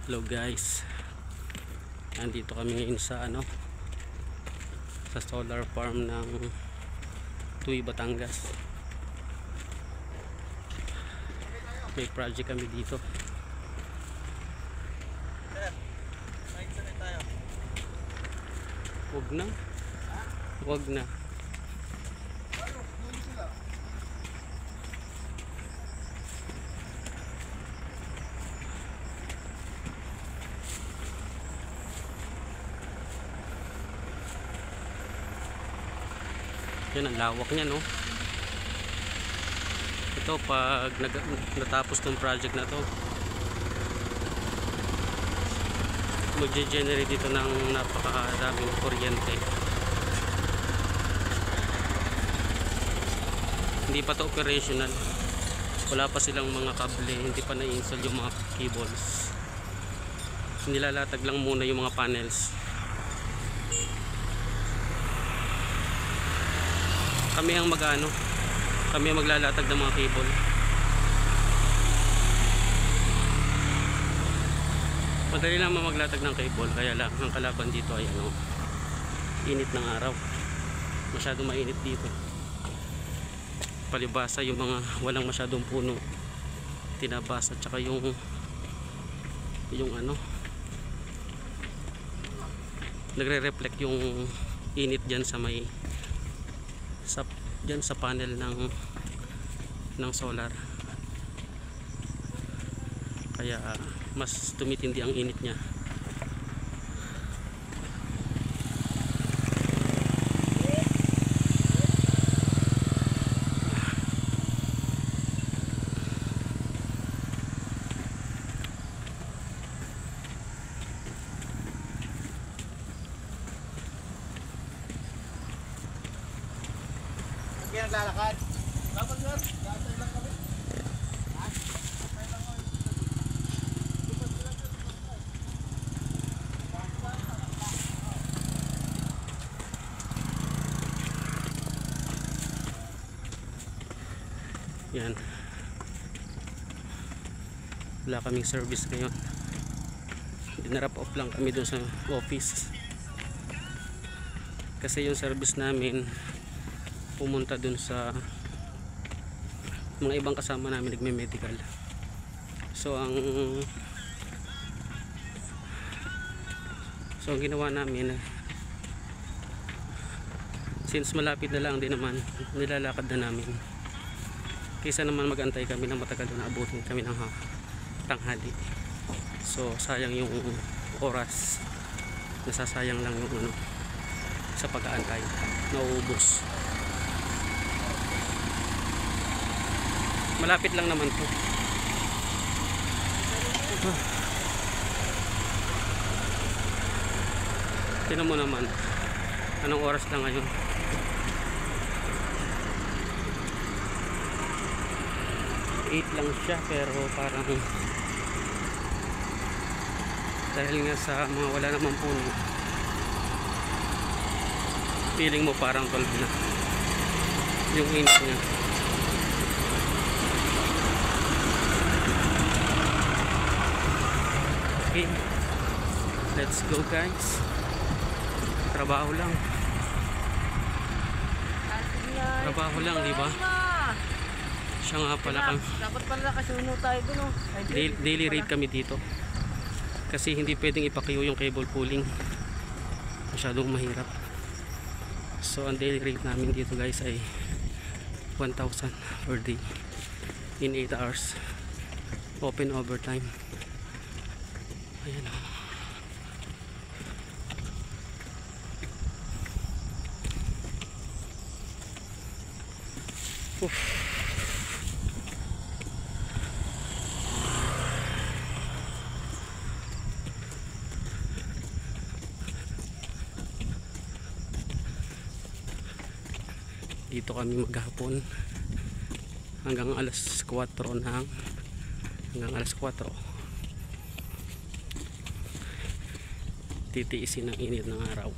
Hello guys, nandito kami ngayon sa sa solar farm ng Tuy, Batangas. May project kami dito. Wag na, wag na. Yan ang lawak niya, no? Ito pag natapos tong project na to, mag-generate dito ng napakadaming kuryente. Hindi pa to operational, wala pa silang mga kable, hindi pa na-install yung mga cables. Nilalatag lang muna yung mga panels. Kami ang kami ang maglalatag ng mga cable. Madali lang maglatag ng cable, kaya lang ang kalaban dito ay init ng araw. Masyadong mainit dito. Palibasa yung mga walang masyadong puno, tinabas, at saka yung nagre-reflect yung init dyan sa may dyan sa panel ng solar, kaya mas tumitindi ang init niya. Naglalakad. Dapat sir, dapat lang kami. Yan. Wala kaming service ngayon. Dinarap off lang kami doon sa office. Kasi yung service namin pumunta dun sa mga ibang kasama namin nagme-medical. So ang ginawa namin, since malapit na lang din naman, nilalakad na namin. Kaysa naman magantay kami ng matagal na abutin kami ng tanghali. So sayang yung oras, nasasayang lang yung sa pag-aantay, nauubos. Malapit lang naman to. Tingnan mo naman, anong oras lang ngayon? 8 lang siya, pero parang dahil nga sa mga wala namang puno, feeling mo parang 12 na yung init niya. Okay, let's go guys. Trabaho lang, di ba? Siya nga pala Dapat pala kasunod tayo dun. daily rate kami dito, kasi hindi pwedeng ipakiyo yung cable pulling, masyadong mahirap. So ang daily rate namin dito guys ay 1,000 per day in 8 hours, open overtime. Ayan o. Dito kami maghapon hanggang alas 4 hanggang alas 4. Titiisin ang init ng araw.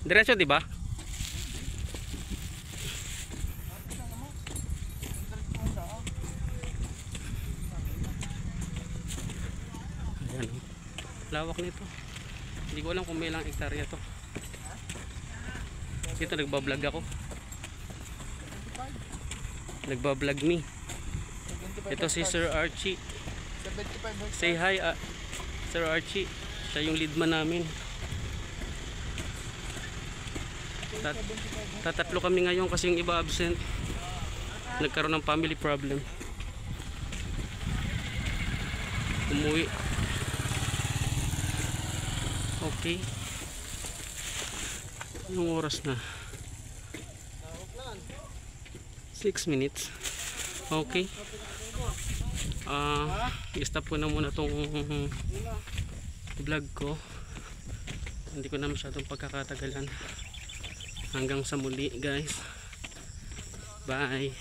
Diretso, di ba? Lawak nito. Hindi ko alam kung may ilang hektarya to. Dito nagbablog ako. Nagbablog me. 75 Ito si Sir Archie. 75 hectares. Say hi, Sir Archie. Siya yung leadman namin. Tatatlo kami ngayon kasi yung iba absent. Nagkaroon ng family problem. Umuwi. Okay. Anong oras na? 6 minutes. Okay. I-stop ko na muna tong vlog ko. Hindi ko na masyadong pagkakatagalan. Hanggang sa muli guys. Bye.